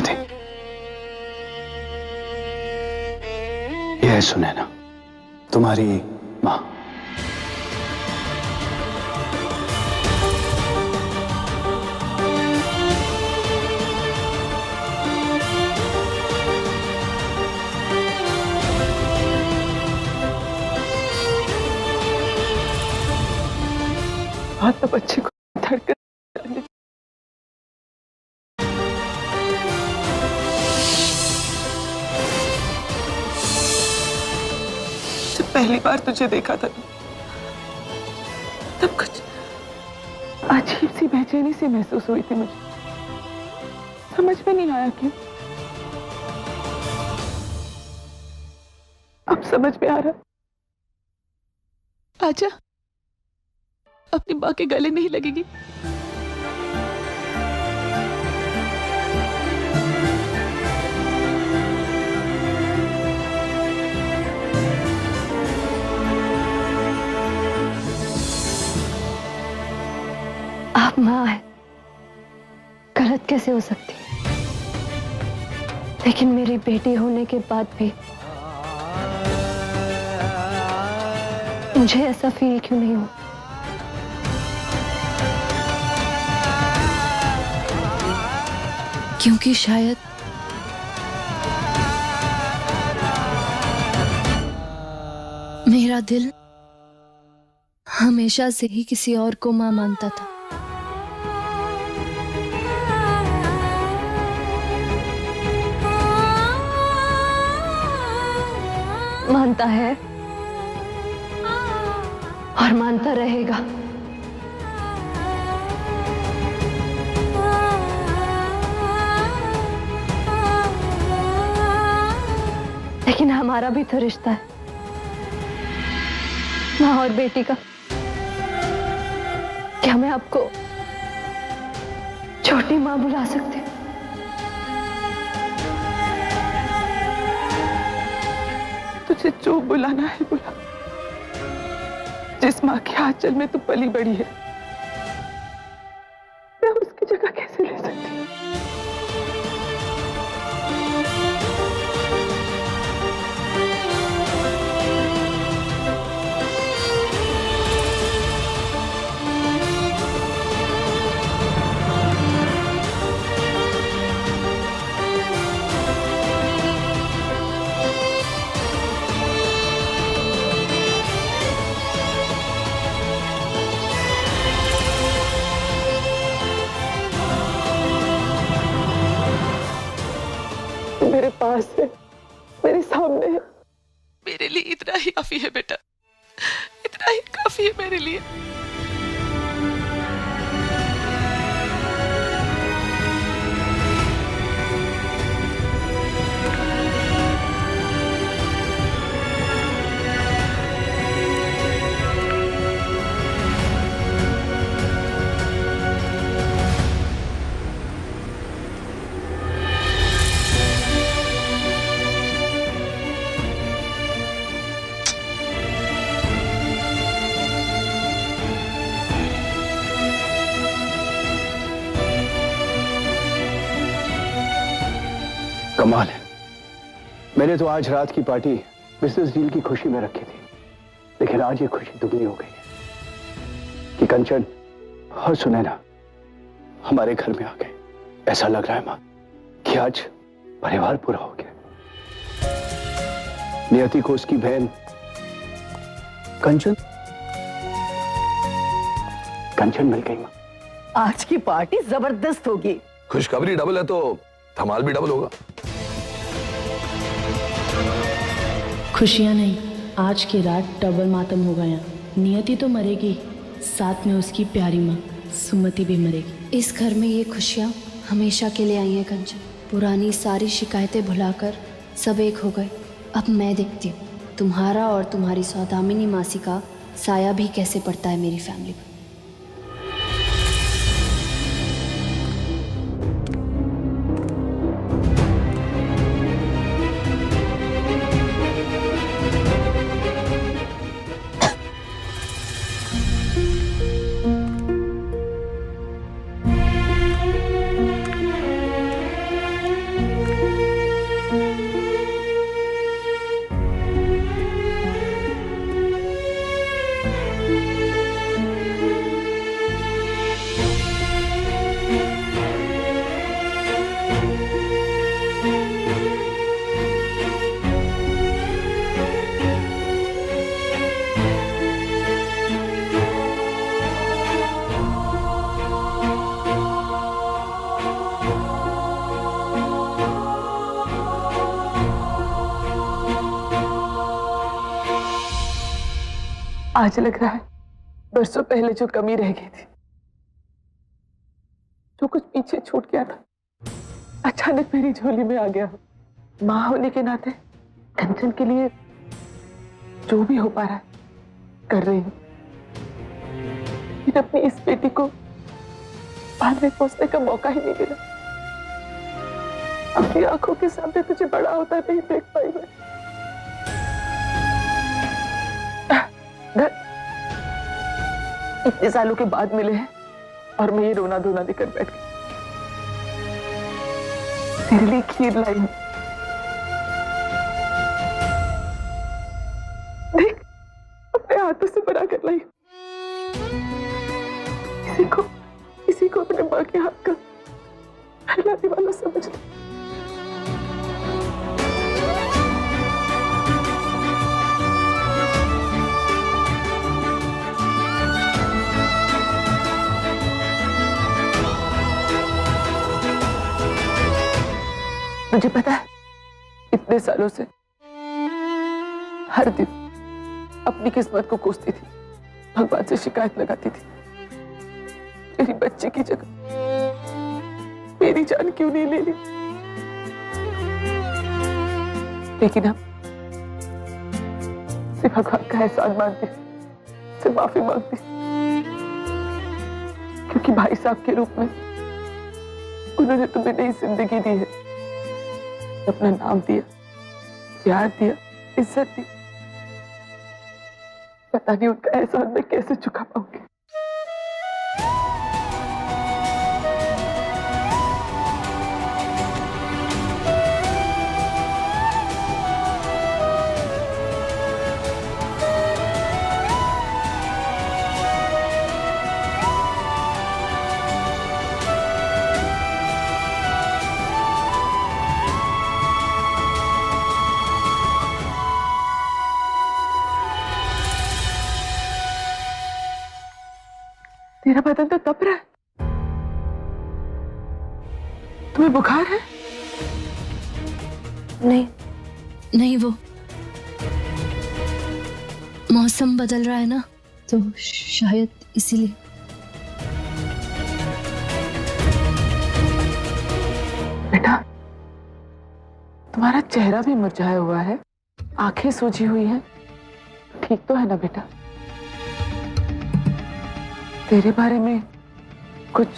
नियति, यह सुनैना तुम्हारी मां। तो बच्चे को धड़कन जब पहली बार तुझे देखा था तब कुछ अजीब सी बेचैनी सी महसूस हुई थी मुझे। समझ में नहीं आया क्यों। अब समझ में आ रहा। आजा, अपनी माँ के गले नहीं लगेगी। आप माँ है, गलत कैसे हो सकती है? लेकिन मेरी बेटी होने के बाद भी मुझे ऐसा फील क्यों नहीं हुआ? क्योंकि शायद मेरा दिल हमेशा से ही किसी और को मां मानता था। मानता है और मानता रहेगा। लेकिन हमारा भी तो रिश्ता है, माँ और बेटी का। क्या मैं आपको छोटी माँ बुला सकती हूँ? तुझे जो बुलाना है बुला। जिस माँ के आंचल में तू पली बड़ी है, मैं उसकी जगह कैसे ले सकती हूँ? मेरे पास है, मेरे सामने है। मेरे लिए इतना ही काफी है बेटा, इतना ही काफी है मेरे लिए। कमाल है, मैंने तो आज रात की पार्टी बिजनेस डील की खुशी में रखी थी, लेकिन आज ये खुशी दुगनी हो गई है कि कंचन और सुनैना हमारे घर में आ गए। ऐसा लग रहा है मां कि आज परिवार पूरा हो गया। नियति को उसकी बहन कंचन मिल गई मां। आज की पार्टी जबरदस्त होगी। खुशखबरी डबल है तो धमाल भी डबल होगा। खुशियां नहीं, आज की रात डबल मातम होगा यहाँ। नियति तो मरेगी, साथ में उसकी प्यारी माँ सुमति भी मरेगी। इस घर में ये खुशियाँ हमेशा के लिए आई हैं कंचन। पुरानी सारी शिकायतें भुलाकर सब एक हो गए। अब मैं देखती हूँ तुम्हारा और तुम्हारी सौदामिनी मासी का साया भी कैसे पड़ता है मेरी फैमिली पर। आज लग रहा है बरसों पहले जो कमी रह गई थी, जो कुछ पीछे छूट गया था, अचानक मेरी झोली में आ गया। माँ होने के नाते कंचन के लिए जो भी हो पा रहा है कर रही हूँ, लेकिन अपनी इस बेटी को बाद में पहुंचने का मौका ही नहीं मिला। अपनी आंखों के सामने तुझे बड़ा होता नहीं देख पाई मैं। इतने सालों के बाद मिले हैं और मैं ये रोना धोना लेकर बैठ गई। तेरे लिए खीर लाई हूं, देख अपने हाथों से बना कर लाई। किसी को अपने माँ के हाथ का खिलाने वाला समझ ले। मुझे पता है इतने सालों से हर दिन अपनी किस्मत को कोसती थी, भगवान से शिकायत लगाती थी, मेरी बच्चे की जगह मेरी जान क्यों नहीं ले ली। लेकिन अब सिर्फ भगवान का एहसान मानती, सिर्फ माफी मांगती, क्योंकि भाई साहब के रूप में उन्होंने तुम्हें नई जिंदगी दी है, अपना नाम दिया, प्यार दिया, इज्जत दी। पता नहीं उनका एहसान मैं कैसे चुका पाऊंगी। तेरा बदन तो तप रहा है। तुम्हें बुखार है? नहीं नहीं, वो मौसम बदल रहा है ना, तो शायद इसीलिए। बेटा, तुम्हारा चेहरा भी मुरझाया हुआ है, आंखें सूजी हुई हैं, ठीक तो है ना बेटा? तेरे बारे में कुछ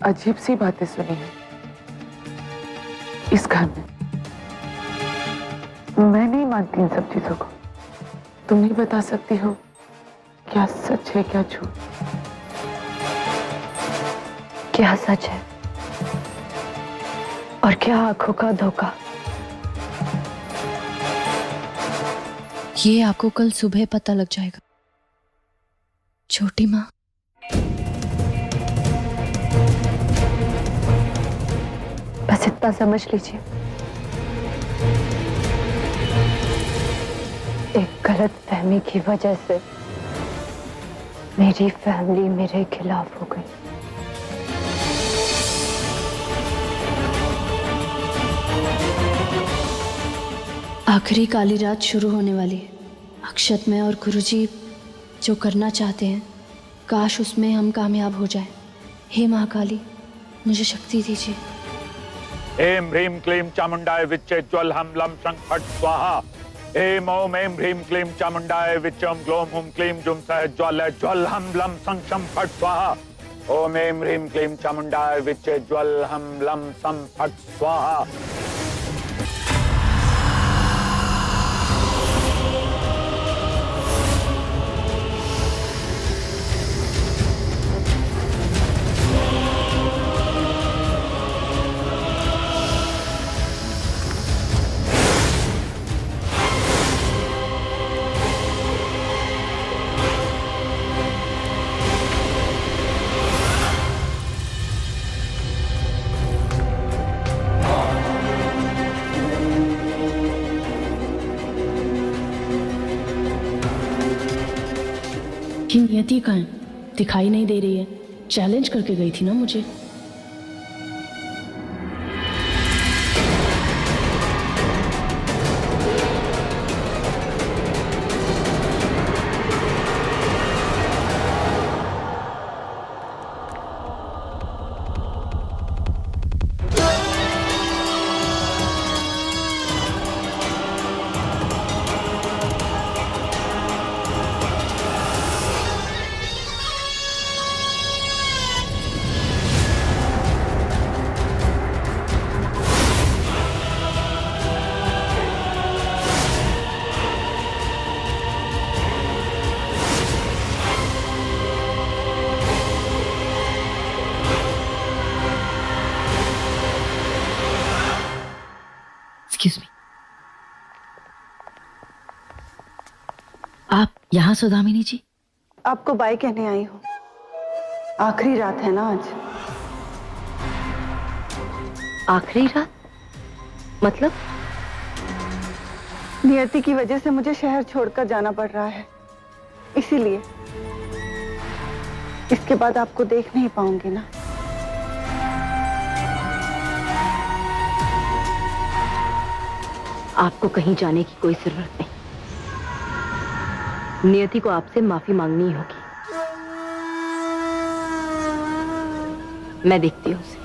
अजीब सी बातें सुनी है इस घर में। मैं नहीं मानती इन सब चीजों को। तुम नहीं बता सकती हो क्या सच है क्या झूठ। क्या सच है और क्या आंखों का धोखा, ये आपको कल सुबह पता लग जाएगा। छोटी माँ, बस इतना समझ लीजिए, एक गलत फहमी की वजह से मेरी फैमिली मेरे खिलाफ हो गई। आखिरी काली रात शुरू होने वाली है। अक्षत में और गुरुजी जो करना चाहते हैं, काश उसमें हम कामयाब हो जाएं। हे महाकाली, मुझे शक्ति दीजिए। ऐं ह्रीं क्लीं चामुंडाय विच्चे ज्वल हम लम शंख फट स्वाहा। ऐं ओम ऐं ह्रीं क्लीं चामुंडाय विच्चम ग्लोम हुम क्लीं जुम सह ज्वल ज्वल हम लम शंख शम फट स्वाहा। ओम ऐं ह्रीं क्लीं चामुंडाय विच्चे ज्वल हम लम सम फट स्वाहा। कि नियति कहाँ है? दिखाई नहीं दे रही है। चैलेंज करके गई थी ना मुझे। Excuse me. आप यहाँ सौदामिनी जी? आपको बाय कहने आई हूँ। आखिरी रात है ना आज। आखिरी रात मतलब? नियति की वजह से मुझे शहर छोड़कर जाना पड़ रहा है, इसीलिए। इसके बाद आपको देख नहीं पाऊंगी ना। आपको कहीं जाने की कोई जरूरत नहीं। नियति को आपसे माफी मांगनी होगी। मैं देखती हूँ उसे।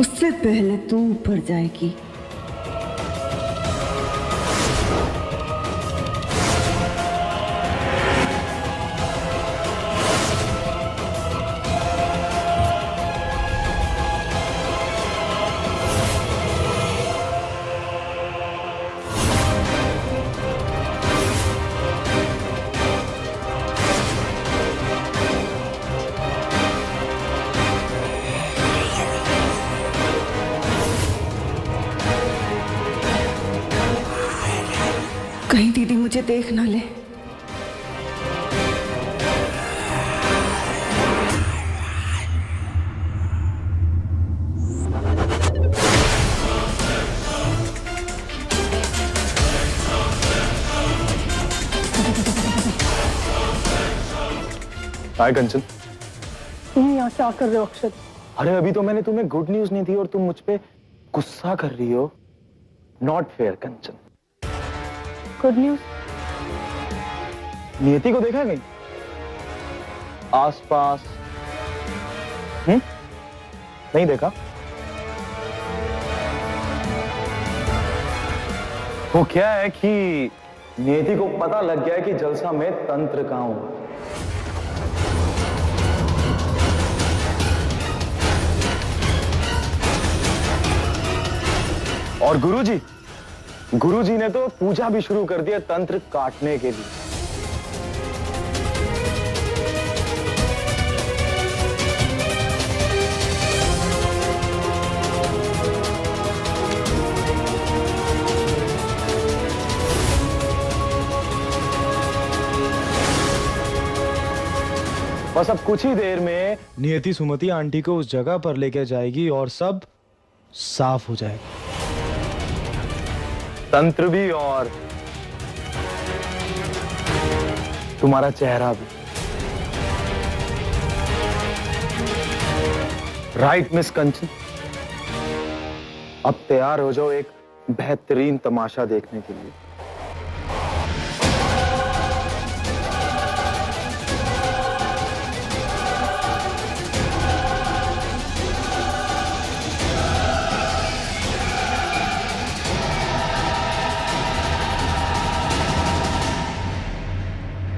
उससे पहले तू ऊपर जाएगी। कहीं दीदी मुझे देख ना ले। हाय कंचन। तुम यहाँ क्या कर रहे हो अक्षत? अरे अभी तो मैंने तुम्हें गुड न्यूज नहीं दी और तुम मुझ पे गुस्सा कर रही हो। Not fair Kanchan. Good news? नियति को देखा कहीं आसपास? नहीं देखा? वो क्या है कि नियति को पता लग गया है कि जलसा में तंत्र कहां हुआ। और गुरुजी ने तो पूजा भी शुरू कर दिया तंत्र काटने के लिए। बस अब कुछ ही देर में नियति सुमति आंटी को उस जगह पर लेकर जाएगी और सब साफ हो जाएगा। तंत्र भी और तुम्हारा चेहरा भी। राइट मिस कंचन, अब तैयार हो जाओ एक बेहतरीन तमाशा देखने के लिए।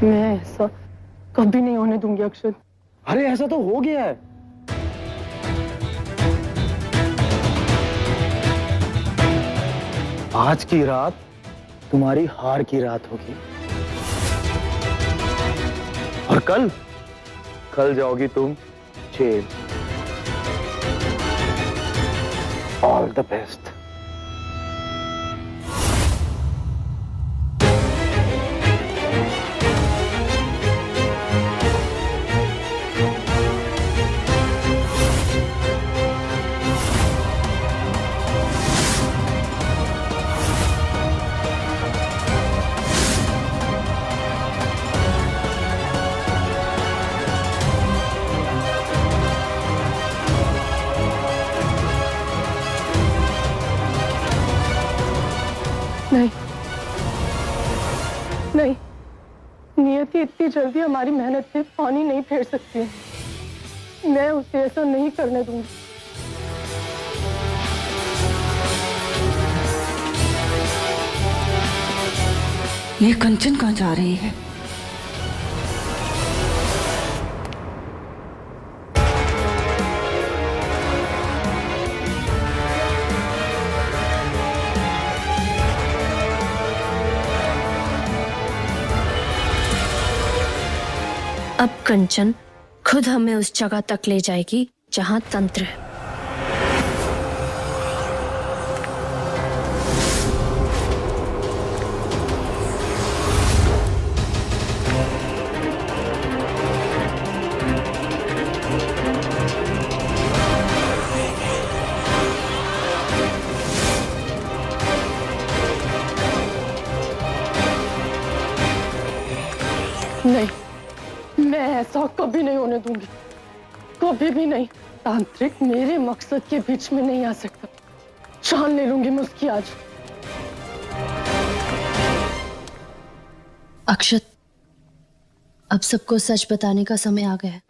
मैं ऐसा कभी नहीं होने दूंगी अक्षत। अरे ऐसा तो हो गया है। आज की रात तुम्हारी हार की रात होगी और कल जाओगी तुम जेल। All the best. नहीं नहीं, नियति इतनी जल्दी हमारी मेहनत पे पानी नहीं फेर सकती है। मैं उसे ऐसा नहीं करने दूंगी। ये कंचन कहाँ जा रही है? अब कंचन खुद हमें उस जगह तक ले जाएगी जहां तंत्र है। नहीं, मैं ऐसा कभी नहीं होने दूंगी, कभी भी नहीं। तांत्रिक मेरे मकसद के बीच में नहीं आ सकता। जान ले लूंगी मैं उसकी आज। अक्षत, अब सबको सच बताने का समय आ गया है।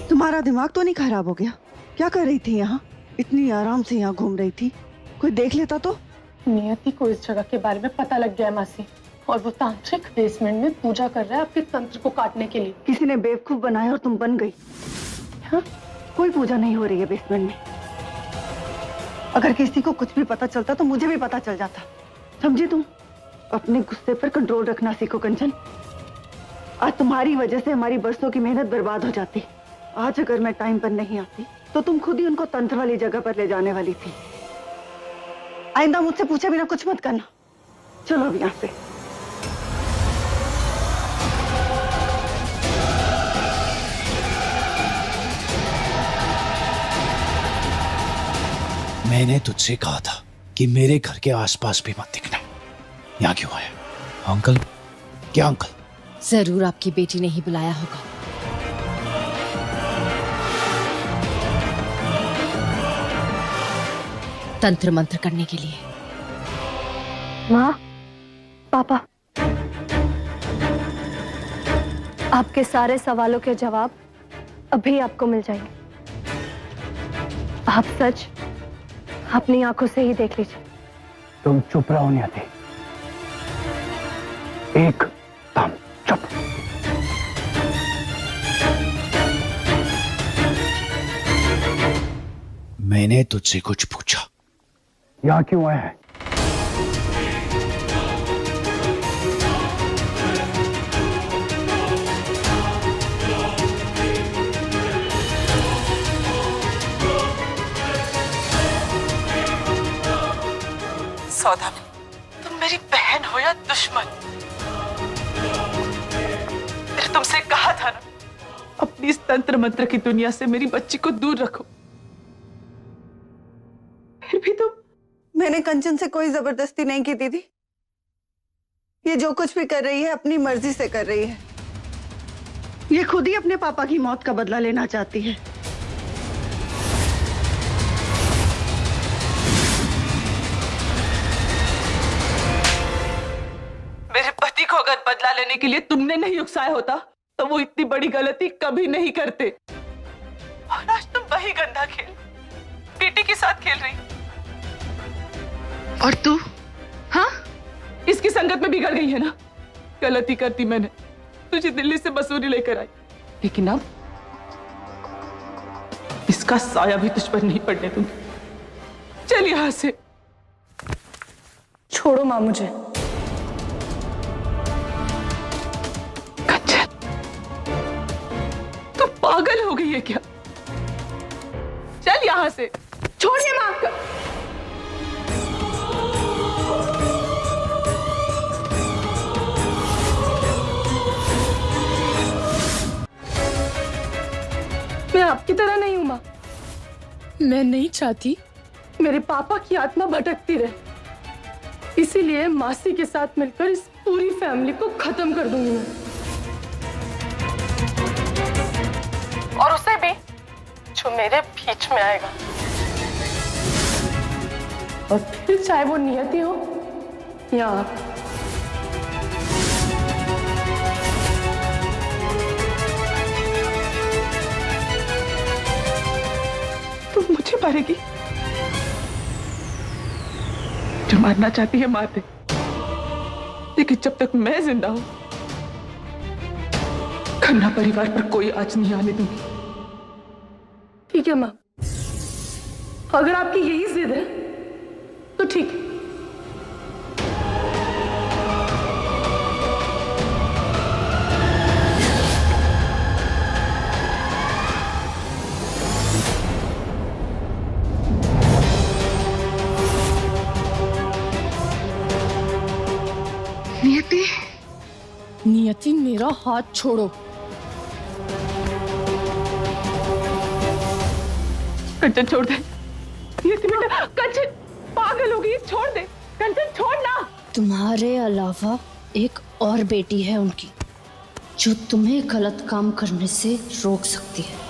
तुम्हारा दिमाग तो नहीं खराब हो गया? क्या कर रही थी यहाँ? इतनी आराम से यहाँ घूम रही थी, कोई देख लेता तो? नियति को इस जगह के बारे में पता लग गया है मासी, और वो तांत्रिक बेसमेंट में पूजा कर रहा है आपके तंत्र को काटने के लिए। किसी ने बेवकूफ बनाया और तुम बन गई। हाँ? कोई पूजा नहीं हो रही है बेसमेंट में। अगर किसी को कुछ भी पता चलता तो मुझे भी पता चल जाता, समझी तुम? अपने गुस्से पर कंट्रोल रखना सीखो कंचन। आज तुम्हारी वजह से हमारी बरसों की मेहनत बर्बाद हो जाती। आज अगर मैं टाइम पर नहीं आती तो तुम खुद ही उनको तंत्र वाली जगह पर ले जाने वाली थी। आइंदा मुझसे पूछे बिना कुछ मत करना। चलो अब यहाँ से। मैंने तुझसे कहा था कि मेरे घर के आसपास भी मत दिखना। यहाँ क्यों आया? अंकल? क्या अंकल? जरूर आपकी बेटी ने ही बुलाया होगा। तंत्र मंत्र करने के लिए। माँ, पापा, आपके सारे सवालों के जवाब अभी आपको मिल जाएंगे। आप सच अपनी आंखों से ही देख लीजिए। तुम चुप रहो नियति, एकदम चुप। मैंने तुझसे कुछ पूछा, यहाँ क्यों आया है? सौदामिनी, तुम मेरी बहन हो या दुश्मन, मैंने तुमसे कहा था ना, अपनी इस तंत्र मंत्र की दुनिया से मेरी बच्ची को दूर रखो। फिर भी तुम। मैंने कंचन से कोई जबरदस्ती नहीं की दीदी। ये जो कुछ भी कर रही है अपनी मर्जी से कर रही है। ये खुद ही अपने पापा की मौत का बदला लेना चाहती है। मेरे पति को अगर बदला लेने के लिए तुमने नहीं उकसाया होता तो वो इतनी बड़ी गलती कभी नहीं करते। और आज तुम वही गंदा खेल बेटी के साथ खेल रही। और तू? हाँ, इसकी संगत में बिगड़ गई है ना। गलती करती मैंने, तुझे दिल्ली से मसूरी लेकर आई, लेकिन अब इसका साया भी तुझ पर नहीं पड़ने दूंगी। चल यहां से। छोड़ो माँ मुझे। कंचन, तू पागल हो गई है क्या? चल यहां से। छोड़िए माँ का। मैं आपकी तरह नहीं हूं माँ। मैं नहीं चाहती मेरे पापा की आत्मा भटकती रहे, इसीलिए मासी के साथ मिलकर इस पूरी फैमिली को खत्म कर दूंगी मैं। और उसे भी जो मेरे बीच में आएगा, और फिर चाहे वो नियति हो या आप। तुम मुझे मारेगी? जो मारना चाहती है मार दे, लेकिन जब तक मैं जिंदा हूं खन्ना परिवार पर कोई आंच नहीं आने दूंगी। ठीक है माँ, अगर आपकी यही जिद है तो ठीक है। नियति, मेरा हाथ छोड़ो। कंचन छोड़ दे। ये बेटा, कंचन पागल हो गई, छोड़ दे। कंचन छोड़ ना। तुम्हारे अलावा एक और बेटी है उनकी, जो तुम्हें गलत काम करने से रोक सकती है।